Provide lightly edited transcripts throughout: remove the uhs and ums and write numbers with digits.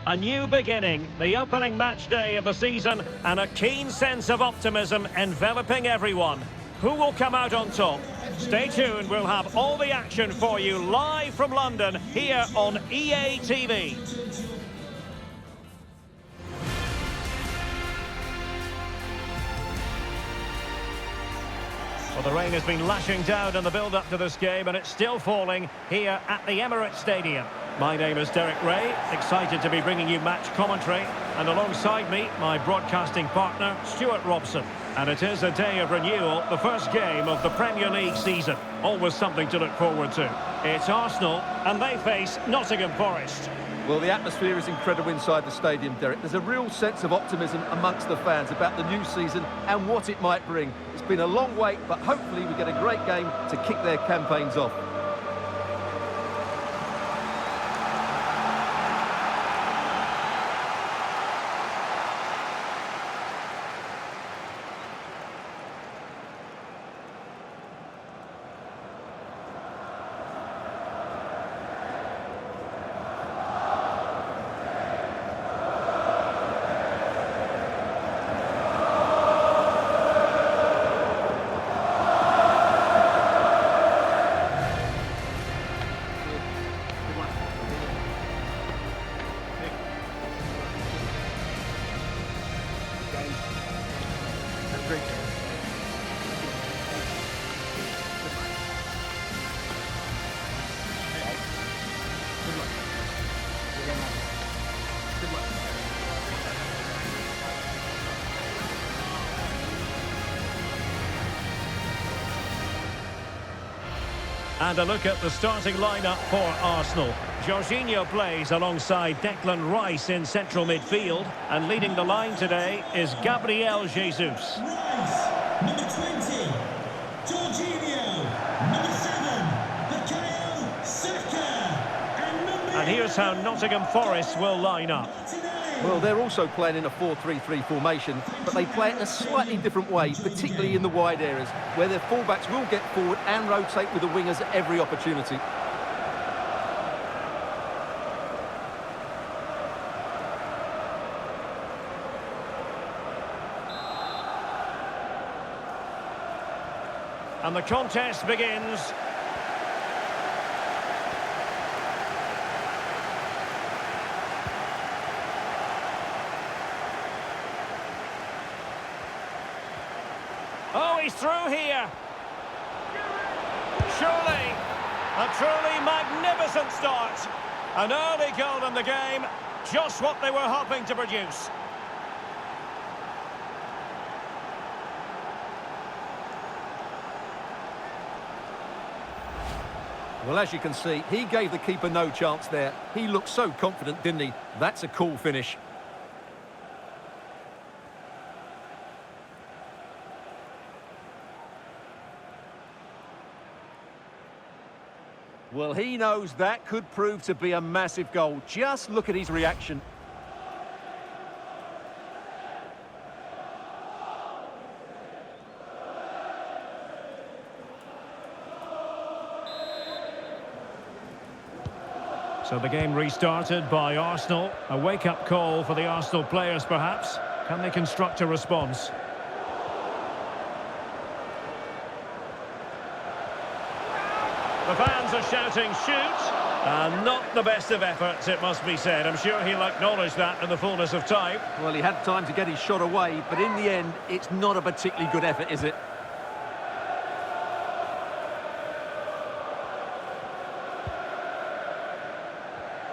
A new beginning, the opening match day of the season, and a keen sense of optimism enveloping everyone. Who will come out on top? Stay tuned, we'll have all the action for you live from London, here on EA TV. Well, the rain has been lashing down in the build-up to this game, and it's still falling here at the Emirates Stadium. My name is Derek Ray, excited to be bringing you match commentary, and alongside me, my broadcasting partner, Stuart Robson. And it is a day of renewal, the first game of the Premier League season. Always something to look forward to. It's Arsenal, and they face Nottingham Forest. Well, the atmosphere is incredible inside the stadium, Derek. There's a real sense of optimism amongst the fans about the new season and what it might bring. It's been a long wait, but hopefully we get a great game to kick their campaigns off. And a look at the starting lineup for Arsenal. Jorginho plays alongside Declan Rice in central midfield. And leading the line today is Gabriel Jesus. Rice, number 20. Jorginho, number 7. Bukayo Saka. And here's how Nottingham Forest will line up. Well, they're also playing in a 4-3-3 formation, but they play it in a slightly different way, particularly in the wide areas, where their fullbacks will get forward and rotate with the wingers at every opportunity. And the contest begins. Oh, he's through here. Surely, a truly magnificent start. An early goal in the game, just what they were hoping to produce. Well, as you can see, he gave the keeper no chance there. He looked so confident, didn't he? That's a cool finish. Well, he knows that could prove to be a massive goal. Just look at his reaction. So the game restarted by Arsenal. A wake-up call for the Arsenal players, perhaps. Can they construct a response? The fans are shouting, shoot! And not the best of efforts, it must be said. I'm sure he'll acknowledge that in the fullness of time. Well, he had time to get his shot away, but in the end, it's not a particularly good effort, is it?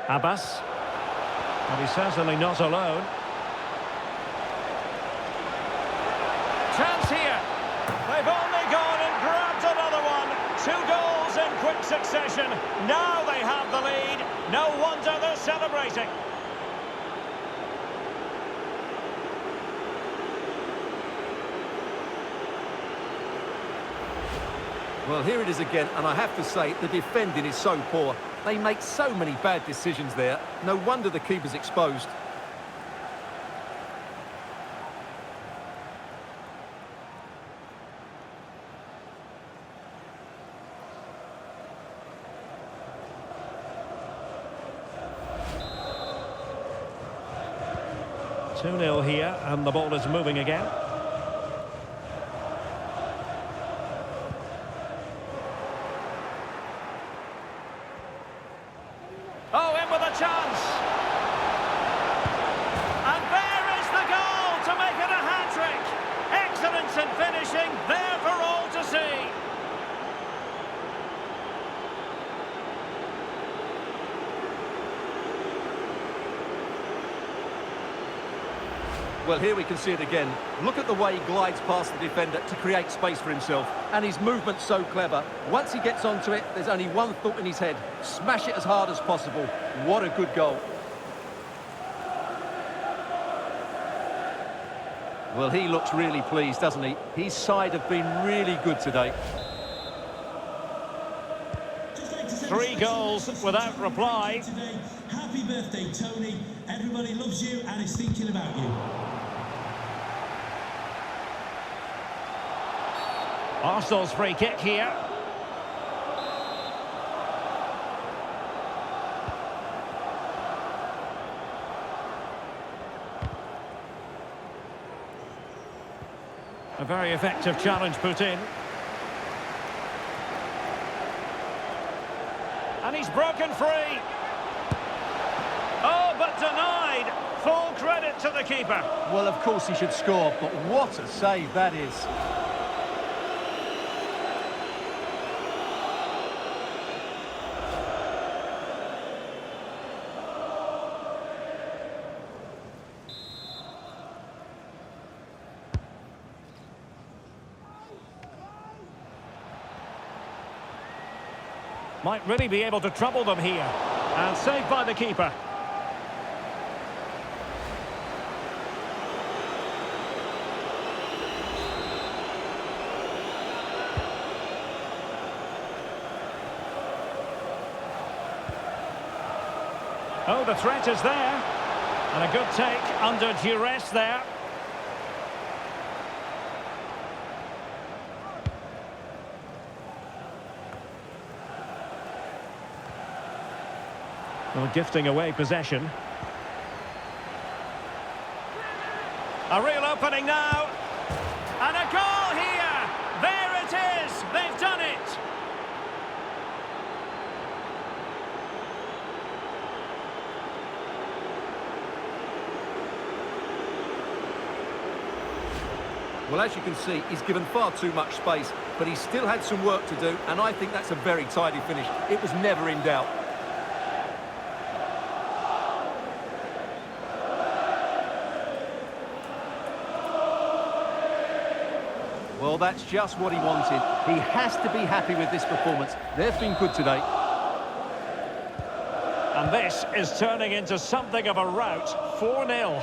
Abbas. And he's certainly not alone. Chance here. They've only gone and grabbed another one. 2 goals in quick succession. Now they have the lead. No wonder they're celebrating. Well, here it is again, and I have to say, the defending is so poor. They make so many bad decisions there. No wonder the keeper's exposed. 2-0 here, and the ball is moving again. Oh, in with a chance! And there is the goal to make it a hat-trick! Excellence in finishing, there for all to see! Well, here we can see it again. Look at the way he glides past the defender to create space for himself. And his movement's so clever. Once he gets onto it, there's only one thought in his head. Smash it as hard as possible. What a good goal. Well, he looks really pleased, doesn't he? His side have been really good today. 3 goals without reply. Today. Happy birthday, Tony. Everybody loves you and is thinking about you. Arsenal's free kick here. A very effective challenge put in. And he's broken free. Oh, but denied. Full credit to the keeper. Well, of course he should score, but what a save that is. Might really be able to trouble them here. And saved by the keeper. Oh, the threat is there. And a good take under duress there. Well, gifting away possession. A real opening now. And a goal here. There it is. They've done it. Well, as you can see, he's given far too much space, but he still had some work to do, and I think that's a very tidy finish. It was never in doubt. Well, that's just what he wanted. He has to be happy with this performance. They've been good today. And this is turning into something of a rout. 4-0.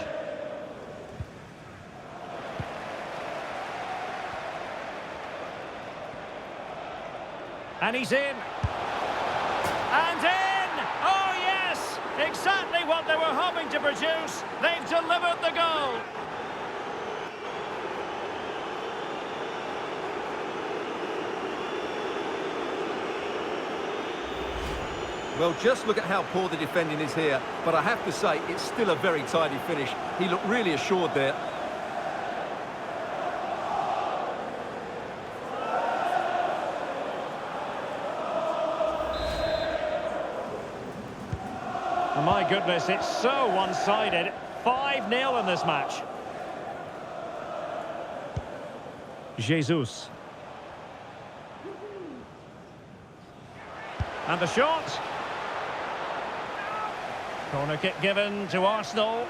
And he's in. And in! Oh, yes! Exactly what they were hoping to produce. They've delivered the goal. Well, just look at how poor the defending is here. But I have to say, it's still a very tidy finish. He looked really assured there. Oh, my goodness, it's so one-sided. 5-0 in this match. Jesus. And the shot. Corner kick given to Arsenal.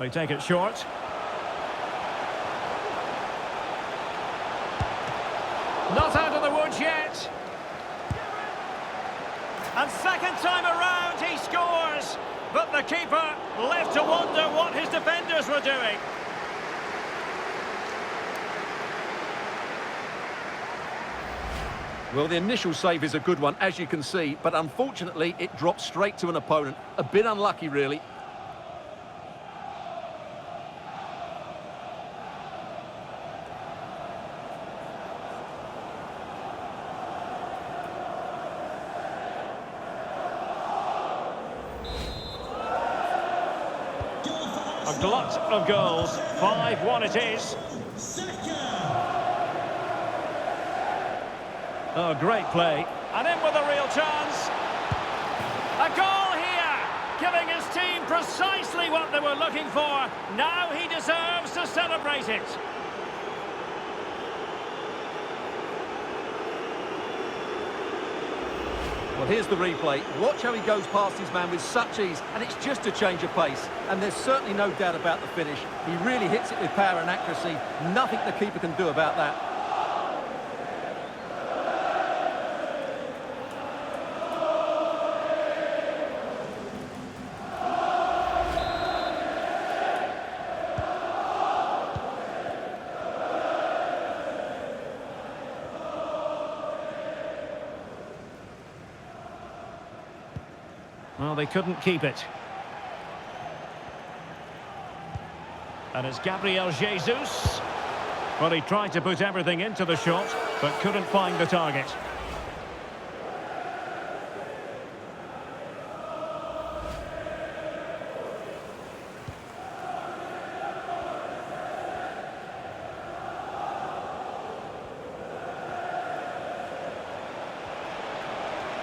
They take it short. Not out of the woods yet. And second time around he scores. But the keeper left to wonder what his defenders were doing. Well, the initial save is a good one, as you can see, but unfortunately it dropped straight to an opponent. A bit unlucky, really. A glut of goals. 5-1 it is. Oh, great play. And in with a real chance. A goal here, giving his team precisely what they were looking for. Now he deserves to celebrate it. Well, here's the replay. Watch how he goes past his man with such ease, and it's just a change of pace. And there's certainly no doubt about the finish. He really hits it with power and accuracy. Nothing the keeper can do about that. Well, they couldn't keep it. And it's Gabriel Jesus. Well, he tried to put everything into the shot, but couldn't find the target.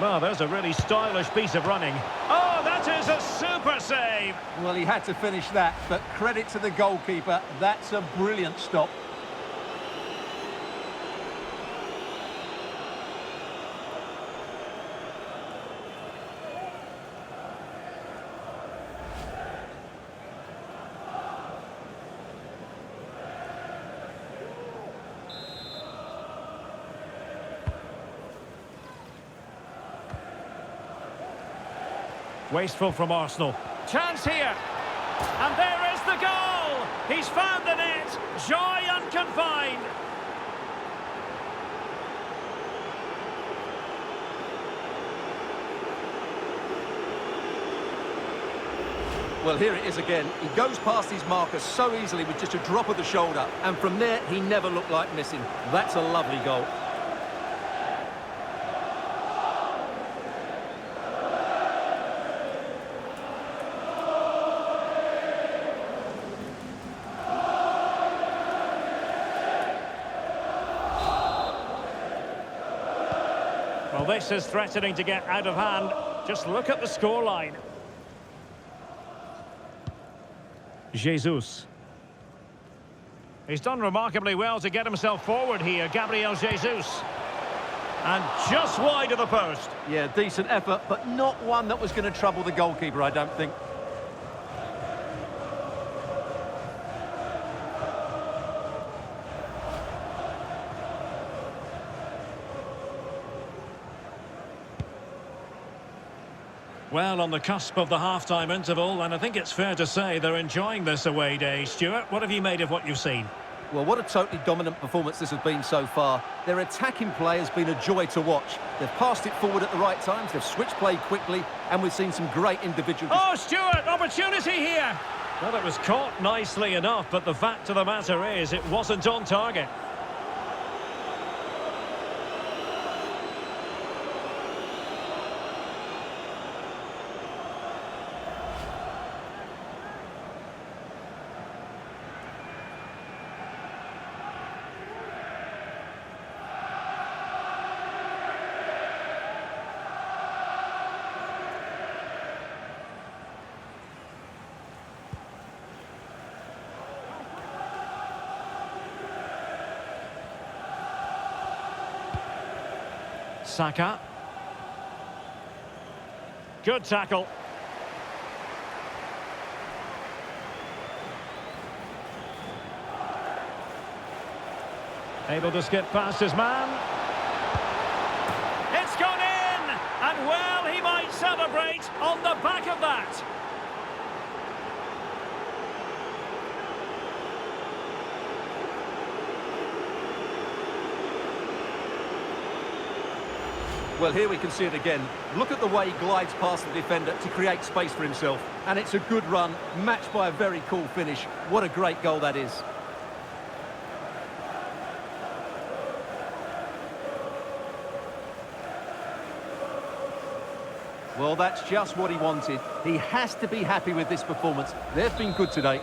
Well, there's a really stylish piece of running. Oh, that is a super save! Well, he had to finish that, but credit to the goalkeeper. That's a brilliant stop. Wasteful from Arsenal. Chance here. And there is the goal! He's found the net. Joy unconfined. Well, here it is again. He goes past his marker so easily with just a drop of the shoulder. And from there, he never looked like missing. That's a lovely goal. Well, this is threatening to get out of hand. Just look at the scoreline. Jesus. He's done remarkably well to get himself forward here, Gabriel Jesus. And just wide of the post. Yeah, decent effort, but not one that was going to trouble the goalkeeper, I don't think. Well, on the cusp of the half-time interval, and I think it's fair to say they're enjoying this away day. Stuart, what have you made of what you've seen? Well, what a totally dominant performance this has been so far. Their attacking play has been a joy to watch. They've passed it forward at the right times, they've switched play quickly, and we've seen some great individual... Oh, Stuart, opportunity here! Well, it was caught nicely enough, but the fact of the matter is it wasn't on target. Saka. Good tackle. Able to skip past his man. It's gone in! And well, he might celebrate on the back of that. Well, here we can see it again. Look at the way he glides past the defender to create space for himself. And it's a good run, matched by a very cool finish. What a great goal that is. Well, that's just what he wanted. He has to be happy with this performance. They've been good today.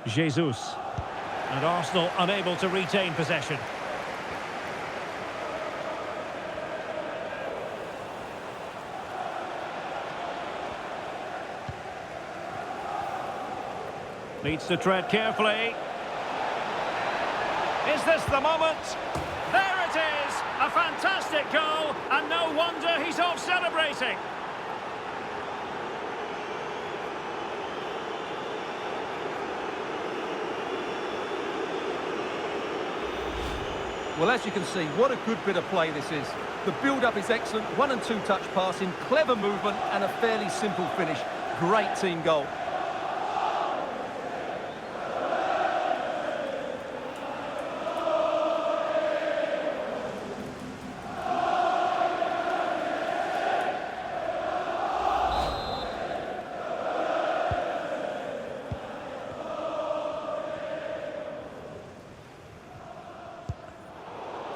Jesus. And Arsenal unable to retain possession. Needs to tread carefully. Is this the moment? There it is! A fantastic goal, and no wonder he's off celebrating. Well, as you can see, what a good bit of play this is. The build-up is excellent, 1- and 2-touch passing, clever movement, and a fairly simple finish. Great team goal.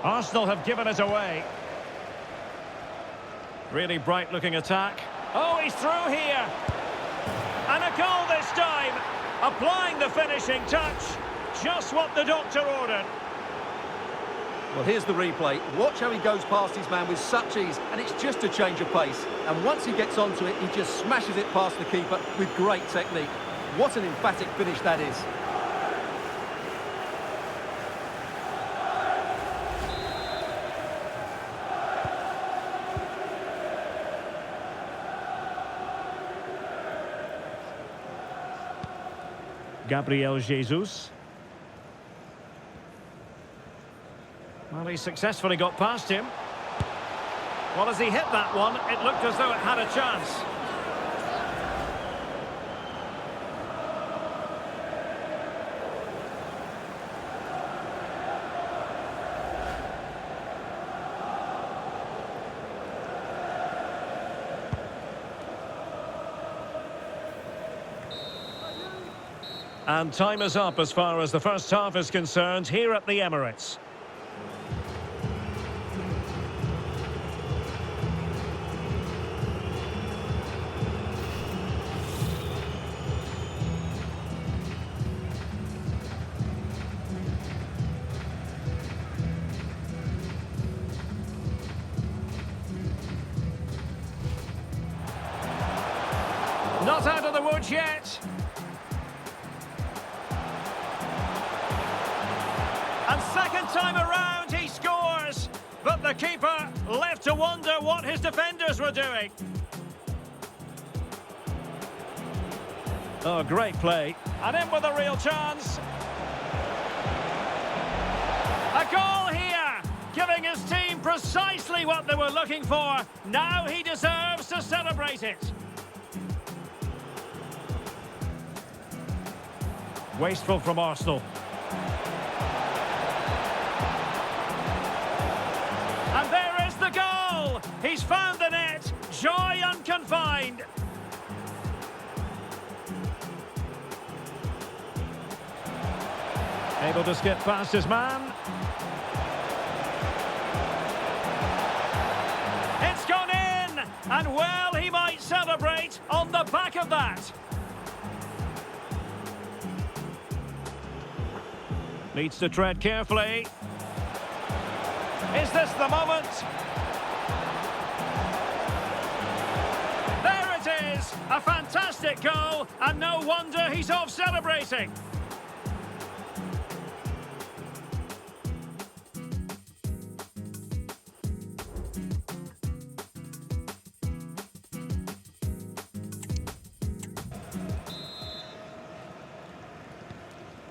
Arsenal have given it away. Really bright-looking attack. Oh, he's through here. And a goal this time. Applying the finishing touch. Just what the doctor ordered. Well, here's the replay. Watch how he goes past his man with such ease, and it's just a change of pace. And once he gets onto it, he just smashes it past the keeper with great technique. What an emphatic finish that is. Gabriel Jesus. Well, he successfully got past him. Well, as he hit that one, it looked as though it had a chance. And time is up as far as the first half is concerned here at the Emirates. Not out of the woods yet. And second time around, he scores. But the keeper left to wonder what his defenders were doing. Oh, great play. And in with a real chance. A goal here, giving his team precisely what they were looking for. Now he deserves to celebrate it. Wasteful from Arsenal. And there is the goal! He's found the net. Joy unconfined. Able to skip past his man. It's gone in! And well, he might celebrate on the back of that. Needs to tread carefully. Is this the moment? There it is! A fantastic goal, and no wonder he's off celebrating.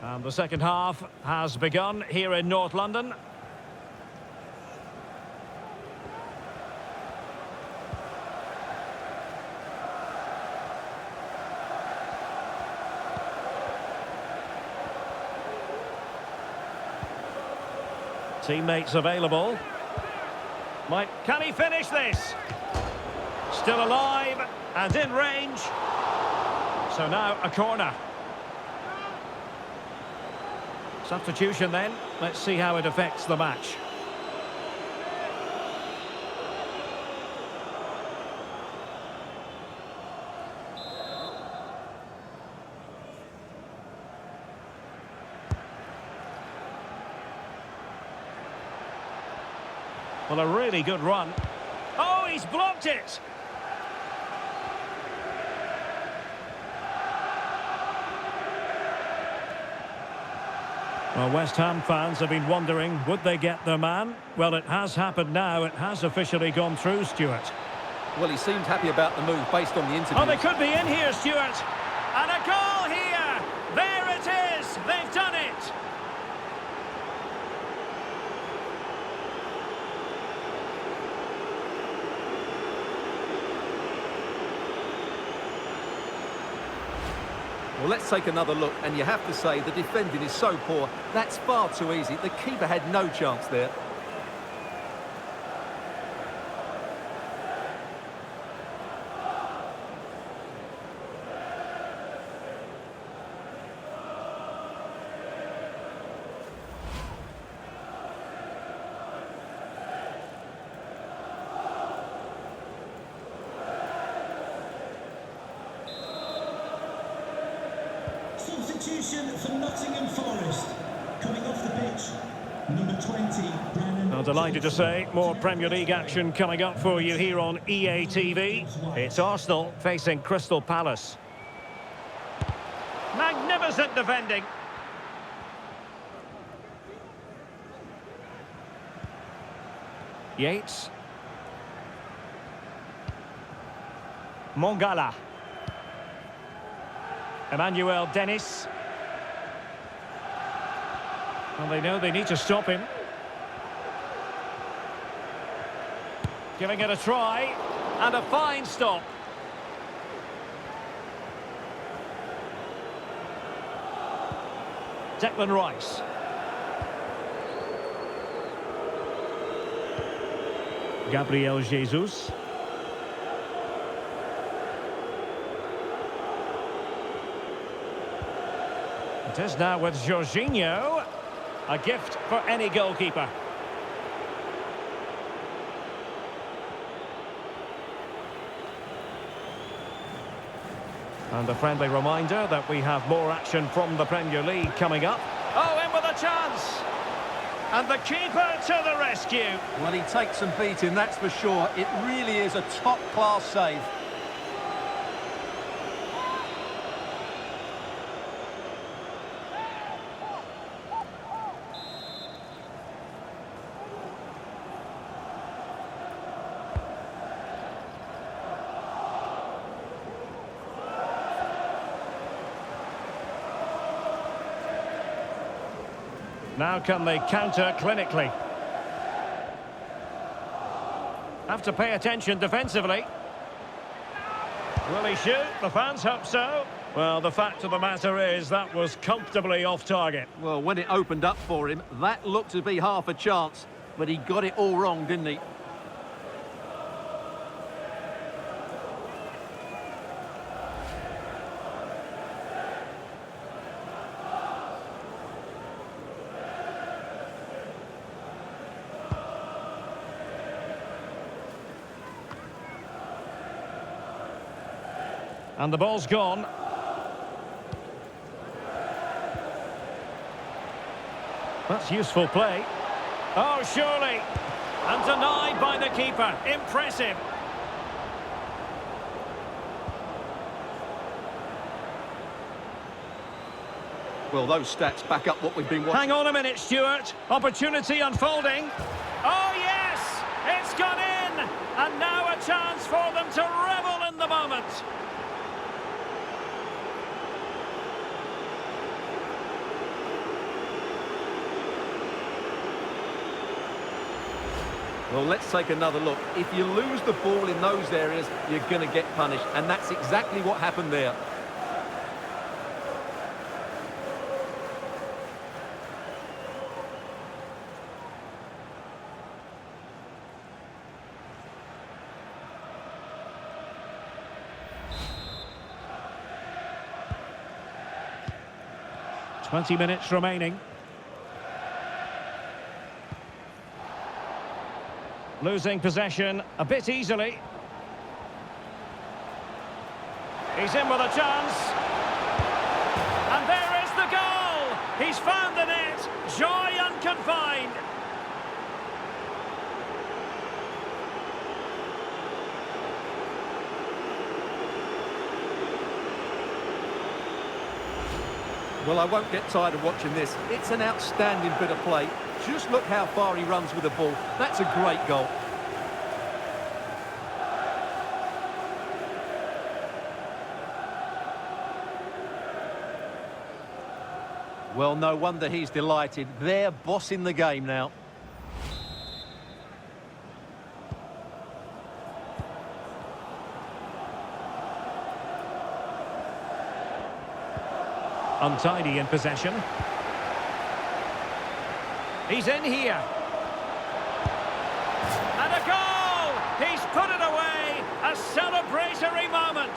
And the second half has begun here in North London. Teammates available. Can he finish this? Still alive and in range. So now a corner. Substitution then. Let's see how it affects the match. Well, a really good run. Oh, he's blocked it! Well, West Ham fans have been wondering, would they get their man? Well, it has happened now. It has officially gone through, Stuart. Well, he seemed happy about the move based on the interview. Oh, they could be in here, Stuart. And a goal here! There it is! They've done it! Well, let's take another look, and you have to say the defending is so poor. That's far too easy. The keeper had no chance there. Substitution for Nottingham Forest. Coming off the pitch, number 20, Brennan. Well, delighted to say, more Premier League action coming up for you here on EA TV. It's Arsenal facing Crystal Palace. Magnificent defending. Yates. Mongala. Emmanuel Dennis. Well, they know they need to stop him. Giving it a try. And a fine stop. Declan Rice. Gabriel Jesus. It is now with Jorginho. A gift for any goalkeeper. And a friendly reminder that we have more action from the Premier League coming up. Oh, in with a chance! And the keeper to the rescue. Well, he takes some beating, that's for sure. It really is a top-class save. Now can they counter clinically? Have to pay attention defensively. Will he shoot? The fans hope so. Well, the fact of the matter is that was comfortably off target. Well, when it opened up for him, that looked to be half a chance, but he got it all wrong, didn't he? And the ball's gone. That's useful play. Oh, surely. And denied by the keeper. Impressive. Well, those stats back up what we've been watching. Hang on a minute, Stuart. Opportunity unfolding. Oh, yes! It's gone in! And now a chance for them to revel in the moment. Well, let's take another look. If you lose the ball in those areas, you're going to get punished. And that's exactly what happened there. 20 minutes remaining. Losing possession a bit easily. He's in with a chance. And there is the goal! He's found the net. Joy unconfined. Well, I won't get tired of watching this. It's an outstanding bit of play. Just look how far he runs with the ball. That's a great goal. Well, no wonder he's delighted. They're bossing the game now. Untidy in possession. He's in here. And a goal! He's put it away! A celebratory moment!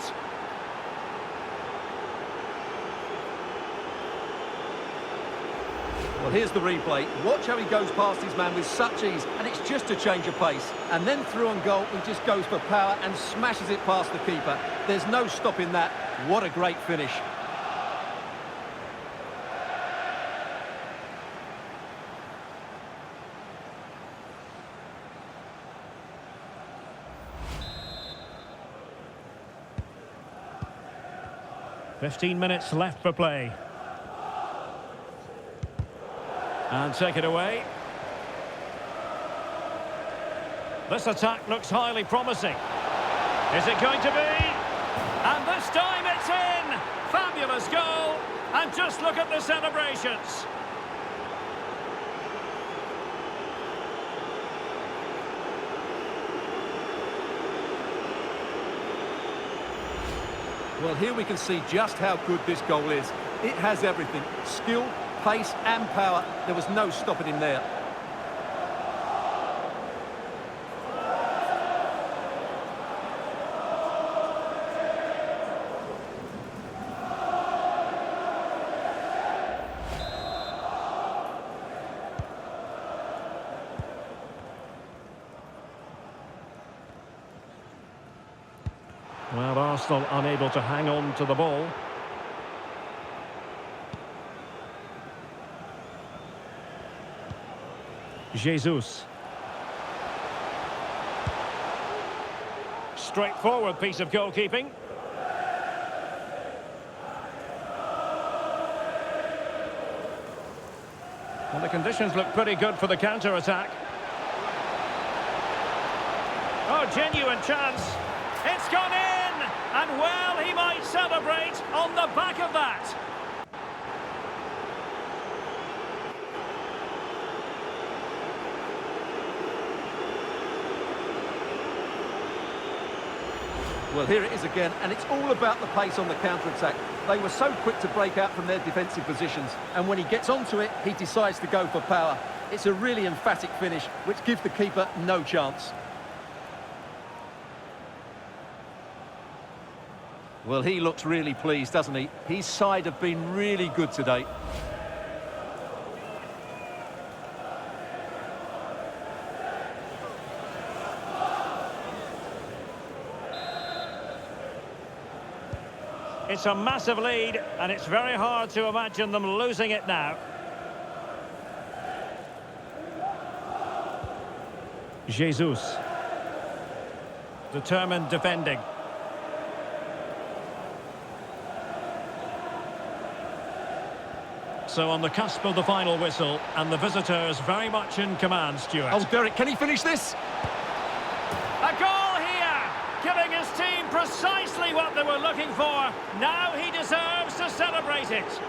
Well, here's the replay. Watch how he goes past his man with such ease, and it's just a change of pace. And then through on goal, he just goes for power and smashes it past the keeper. There's no stopping that. What a great finish. "15 minutes left for play. And take it away. This attack looks highly promising. Is it going to be? And this time it's in! Fabulous goal! And just look at the celebrations. Well, here we can see just how good this goal is. It has everything. Skill, pace and power. There was no stopping him there. Well, Arsenal unable to hang on to the ball. Jesus. Straightforward piece of goalkeeping. Well, the conditions look pretty good for the counter-attack. Oh, genuine chance. It's gone in! And well, he might celebrate on the back of that. Well, here it is again, and it's all about the pace on the counter-attack. They were so quick to break out from their defensive positions, and when he gets onto it, he decides to go for power. It's a really emphatic finish, which gives the keeper no chance. Well, he looks really pleased, doesn't he? His side have been really good today. It's a massive lead, and it's very hard to imagine them losing it now. Jesus. Determined defending. So on the cusp of the final whistle, and the visitors very much in command, Stuart. Oh, Derek, can he finish this? A goal here, giving his team precisely what they were looking for. Now he deserves to celebrate it.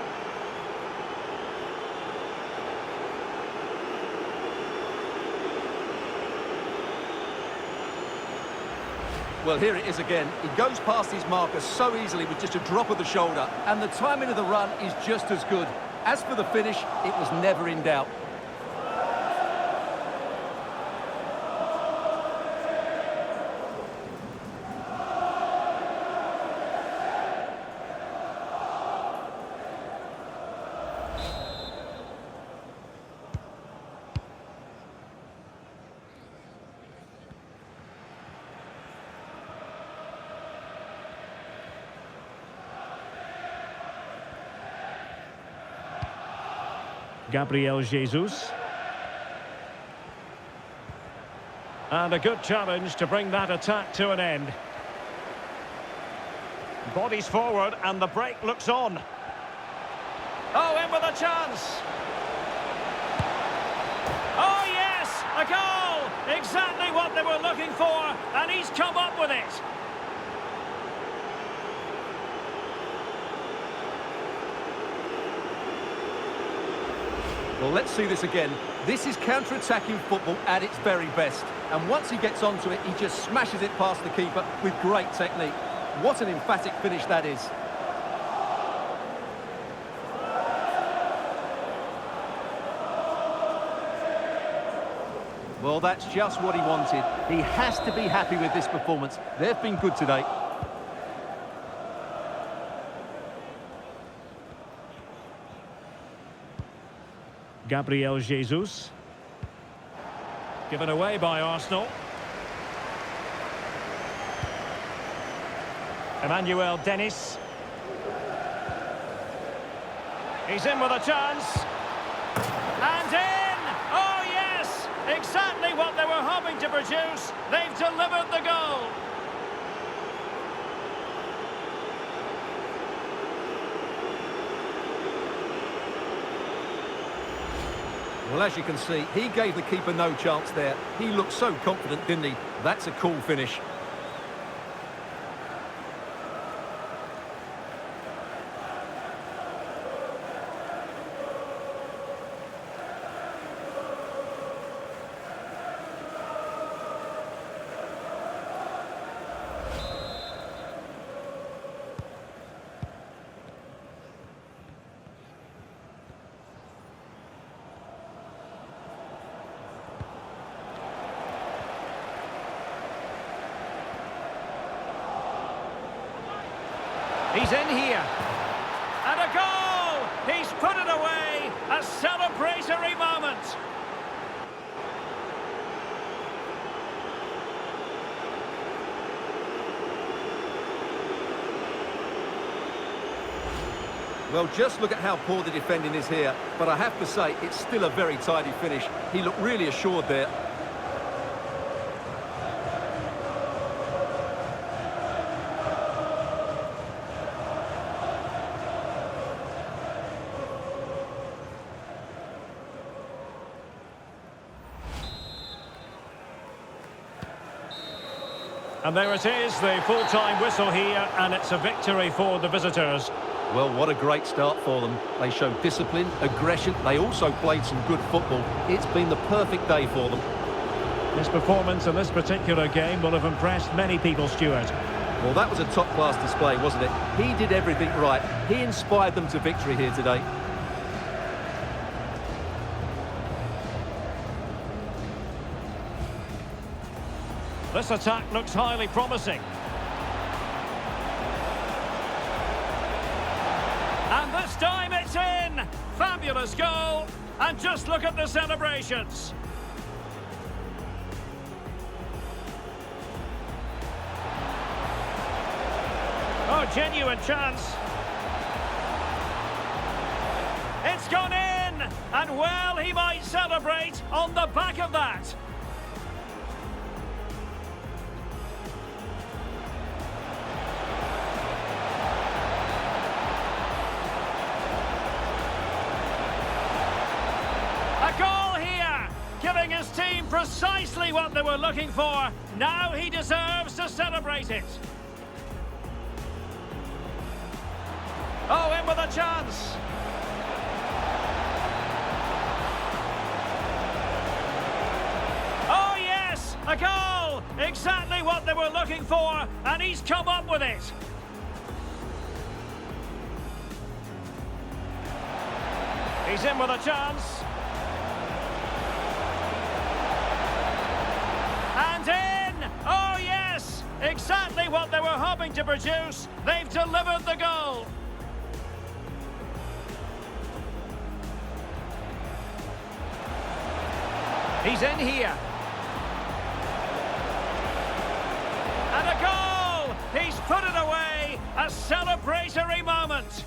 Well, here it is again. He goes past his marker so easily with just a drop of the shoulder, and the timing of the run is just as good. As for the finish, it was never in doubt. Gabriel Jesus. And a good challenge to bring that attack to an end. Bodies forward and the break looks on. Oh, in with a chance. Oh, yes, a goal. Exactly what they were looking for, and he's come up with it. Well, let's see this again. This is counter-attacking football at its very best. And once he gets onto it, he just smashes it past the keeper with great technique. What an emphatic finish that is. Well, that's just what he wanted. He has to be happy with this performance. They've been good today. Gabriel Jesus. Given away by Arsenal. Emmanuel Dennis. He's in with a chance. And in! Oh, yes! Exactly what they were hoping to produce. They've delivered the goal. Well, as you can see, he gave the keeper no chance there. He looked so confident, didn't he? That's a cool finish. He's in here. And a goal! He's put it away. A celebratory moment. Well, just look at how poor the defending is here. But I have to say, it's still a very tidy finish. He looked really assured there. And there it is, the full-time whistle here, and it's a victory for the visitors. Well, what a great start for them. They showed discipline, aggression. They also played some good football. It's been the perfect day for them. His performance in this particular game will have impressed many people, Stuart. Well, that was a top-class display, wasn't it? He did everything right. He inspired them to victory here today. This attack looks highly promising. And this time it's in! Fabulous goal! And just look at the celebrations. Oh, genuine chance. It's gone in! And well, he might celebrate on the back of that. A goal here, giving his team precisely what they were looking for. Now he deserves to celebrate it. Oh, in with a chance. Oh, yes, a goal. Exactly what they were looking for, and he's come up with it. He's in with a chance. And in! Oh, yes! Exactly what they were hoping to produce. They've delivered the goal. He's in here. And a goal! He's put it away. A celebratory moment.